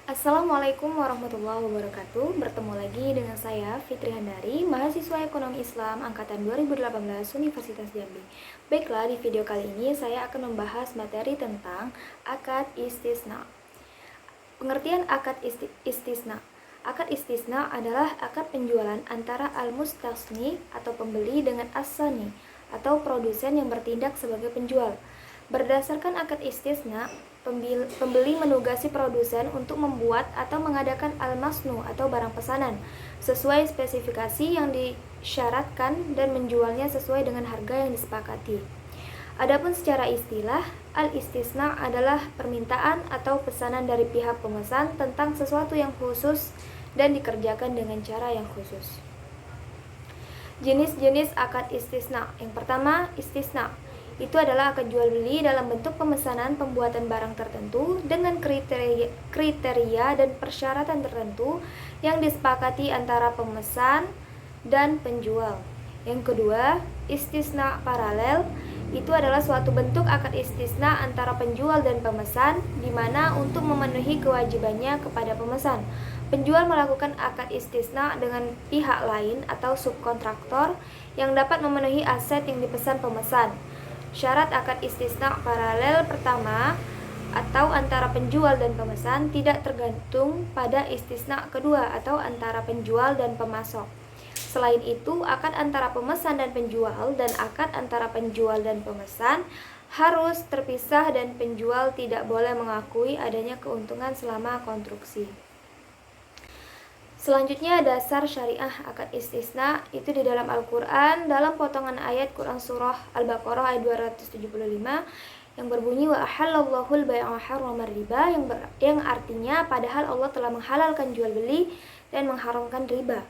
Assalamualaikum warahmatullahi wabarakatuh. Bertemu lagi dengan saya Fitri Handari, mahasiswa Ekonomi Islam angkatan 2018 Universitas Jambi. Baiklah, di video kali ini saya akan membahas materi tentang akad istisna. Pengertian akad istisna. Akad istisna adalah akad penjualan antara al-mustasni atau pembeli dengan as-sani atau produsen yang bertindak sebagai penjual. Berdasarkan akad istisna, pembeli menugasi produsen untuk membuat atau mengadakan al-masnu atau barang pesanan sesuai spesifikasi yang disyaratkan dan menjualnya sesuai dengan harga yang disepakati. Adapun secara istilah, al-istisna adalah permintaan atau pesanan dari pihak pemesan tentang sesuatu yang khusus dan dikerjakan dengan cara yang khusus. Jenis-jenis akad istisna. Yang pertama, istisna. Itu adalah akad jual beli dalam bentuk pemesanan pembuatan barang tertentu dengan kriteria dan persyaratan tertentu yang disepakati antara pemesan dan penjual. Yang kedua, istisna paralel. Itu adalah suatu bentuk akad istisna antara penjual dan pemesan, di mana untuk memenuhi kewajibannya kepada pemesan, penjual melakukan akad istisna dengan pihak lain atau subkontraktor yang dapat memenuhi aset yang dipesan pemesan. Syarat akad istisna paralel pertama atau antara penjual dan pemesan tidak tergantung pada istisna kedua atau antara penjual dan pemasok. Selain itu, akad antara pemesan dan penjual dan akad antara penjual dan pemesan harus terpisah dan penjual tidak boleh mengakui adanya keuntungan selama konstruksi. Selanjutnya, dasar syariah akad istisna itu di dalam Al-Quran dalam potongan ayat Quran surah Al-Baqarah ayat 275 yang berbunyi wa ahallallahu al-bai'a wa harrama riba, yang artinya padahal Allah telah menghalalkan jual beli dan mengharamkan riba.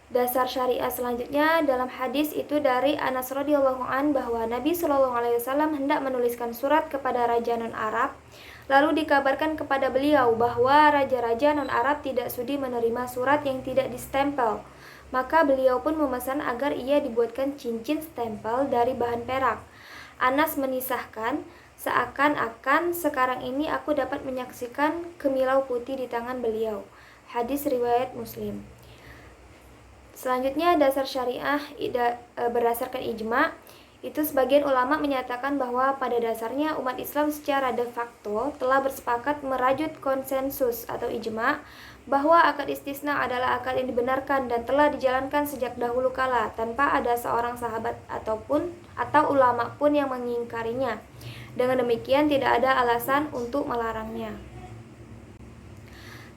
Dasar syariah selanjutnya dalam hadis itu dari Anas radhiyallahu an bahwa Nabi Shallallahu alaihi wasallam hendak menuliskan surat kepada raja non-Arab. Lalu dikabarkan kepada beliau bahwa raja-raja non-Arab tidak sudi menerima surat yang tidak distempel. Maka beliau pun memesan agar ia dibuatkan cincin stempel dari bahan perak. Anas menisahkan, seakan-akan sekarang ini aku dapat menyaksikan kemilau putih di tangan beliau. Hadis riwayat Muslim. Selanjutnya, dasar syariah berdasarkan ijma. Itu sebagian ulama menyatakan bahwa pada dasarnya umat Islam secara de facto telah bersepakat merajut konsensus atau ijma bahwa akad istisna adalah akad yang dibenarkan dan telah dijalankan sejak dahulu kala tanpa ada seorang sahabat atau ulama pun yang mengingkarinya. Dengan demikian tidak ada alasan untuk melarangnya.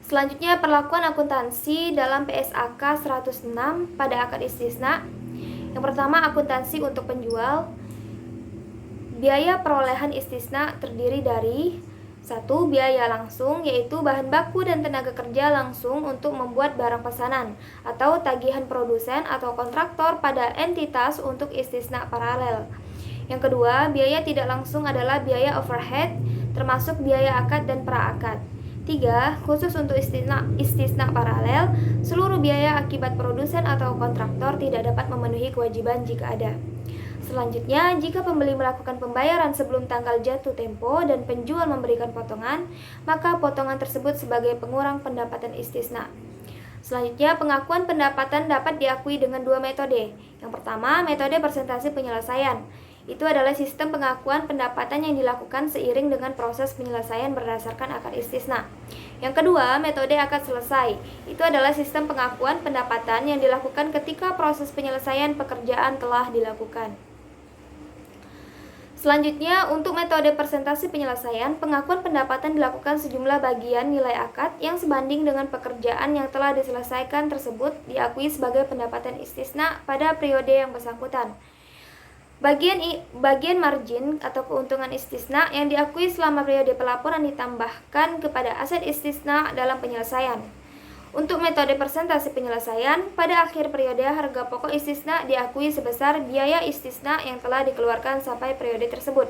Selanjutnya, perlakuan akuntansi dalam PSAK 106 pada akad istisna. Yang pertama, akuntansi untuk penjual. Biaya perolehan istisna terdiri dari 1. Biaya langsung, yaitu bahan baku dan tenaga kerja langsung untuk membuat barang pesanan, atau tagihan produsen atau kontraktor pada entitas untuk istisna paralel. Yang kedua, biaya tidak langsung adalah biaya overhead, termasuk biaya akad dan pra-akad. 3. Khusus untuk istisna paralel, seluruh biaya akibat produsen atau kontraktor tidak dapat memenuhi kewajiban jika ada. Selanjutnya, jika pembeli melakukan pembayaran sebelum tanggal jatuh tempo dan penjual memberikan potongan, maka potongan tersebut sebagai pengurang pendapatan istisna. Selanjutnya, pengakuan pendapatan dapat diakui dengan dua metode. Yang pertama, metode persentase penyelesaian. Itu adalah sistem pengakuan pendapatan yang dilakukan seiring dengan proses penyelesaian berdasarkan akad istisna. Yang kedua, metode akad selesai. Itu adalah sistem pengakuan pendapatan yang dilakukan ketika proses penyelesaian pekerjaan telah dilakukan. Selanjutnya, untuk metode persentase penyelesaian, pengakuan pendapatan dilakukan sejumlah bagian nilai akad yang sebanding dengan pekerjaan yang telah diselesaikan tersebut diakui sebagai pendapatan istisna pada periode yang bersangkutan. Bagian margin atau keuntungan istisna yang diakui selama periode pelaporan ditambahkan kepada aset istisna dalam penyelesaian. Untuk metode persentase penyelesaian, pada akhir periode harga pokok istisna diakui sebesar biaya istisna yang telah dikeluarkan sampai periode tersebut.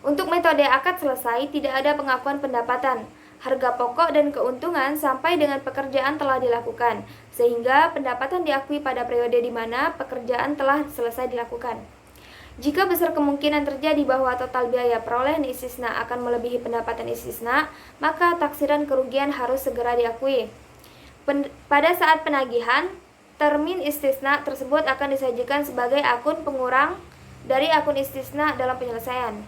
Untuk metode akad selesai, tidak ada pengakuan pendapatan, harga pokok dan keuntungan sampai dengan pekerjaan telah dilakukan, sehingga pendapatan diakui pada periode di mana pekerjaan telah selesai dilakukan. Jika besar kemungkinan terjadi bahwa total biaya perolehan istisna akan melebihi pendapatan istisna, maka taksiran kerugian harus segera diakui. Pada saat penagihan, termin istisna tersebut akan disajikan sebagai akun pengurang dari akun istisna dalam penyelesaian.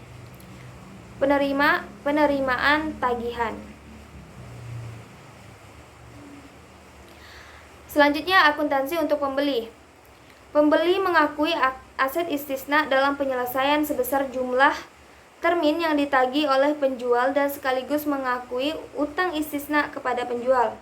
Penerimaan tagihan. Selanjutnya, akuntansi untuk pembeli. Pembeli mengakui aset istisna dalam penyelesaian sebesar jumlah termin yang ditagih oleh penjual dan sekaligus mengakui utang istisna kepada penjual.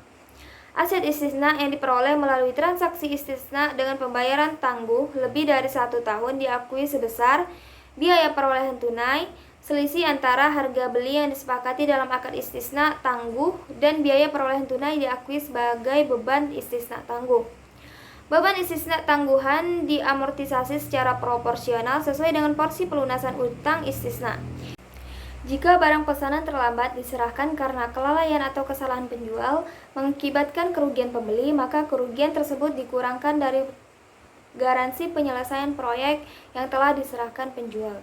Aset istisna yang diperoleh melalui transaksi istisna dengan pembayaran tangguh lebih dari 1 tahun diakui sebesar biaya perolehan tunai, selisih antara harga beli yang disepakati dalam akad istisna tangguh dan biaya perolehan tunai diakui sebagai beban istisna tangguh. Beban istisna tangguhan diamortisasi secara proporsional sesuai dengan porsi pelunasan utang istisna. Jika barang pesanan terlambat diserahkan karena kelalaian atau kesalahan penjual mengakibatkan kerugian pembeli, maka kerugian tersebut dikurangkan dari garansi penyelesaian proyek yang telah diserahkan penjual.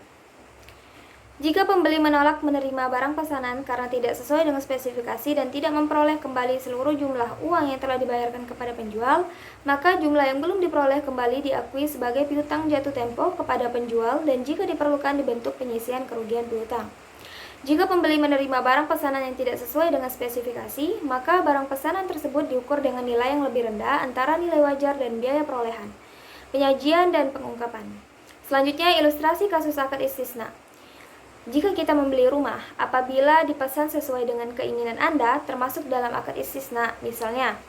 Jika pembeli menolak menerima barang pesanan karena tidak sesuai dengan spesifikasi dan tidak memperoleh kembali seluruh jumlah uang yang telah dibayarkan kepada penjual, maka jumlah yang belum diperoleh kembali diakui sebagai piutang jatuh tempo kepada penjual dan jika diperlukan dibentuk penyisihan kerugian piutang. Jika pembeli menerima barang pesanan yang tidak sesuai dengan spesifikasi, maka barang pesanan tersebut diukur dengan nilai yang lebih rendah antara nilai wajar dan biaya perolehan, penyajian, dan pengungkapan. Selanjutnya, ilustrasi kasus akad istisna. Jika kita membeli rumah, apabila dipesan sesuai dengan keinginan Anda, termasuk dalam akad istisna, misalnya,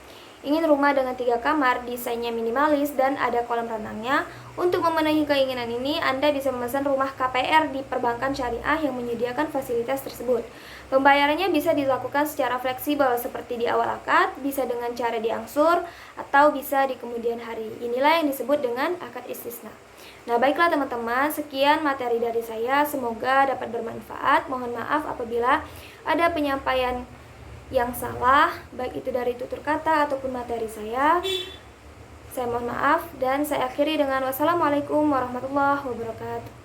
ingin rumah dengan 3 kamar, desainnya minimalis, dan ada kolam renangnya, untuk memenuhi keinginan ini, Anda bisa memesan rumah KPR di perbankan syariah yang menyediakan fasilitas tersebut. Pembayarannya bisa dilakukan secara fleksibel, seperti di awal akad, bisa dengan cara diangsur, atau bisa di kemudian hari. Inilah yang disebut dengan akad istisna. Nah, baiklah teman-teman, sekian materi dari saya, semoga dapat bermanfaat. Mohon maaf apabila ada penyampaian yang salah, baik itu dari tutur kata ataupun materi saya. Saya mohon maaf dan saya akhiri dengan wassalamualaikum warahmatullahi wabarakatuh.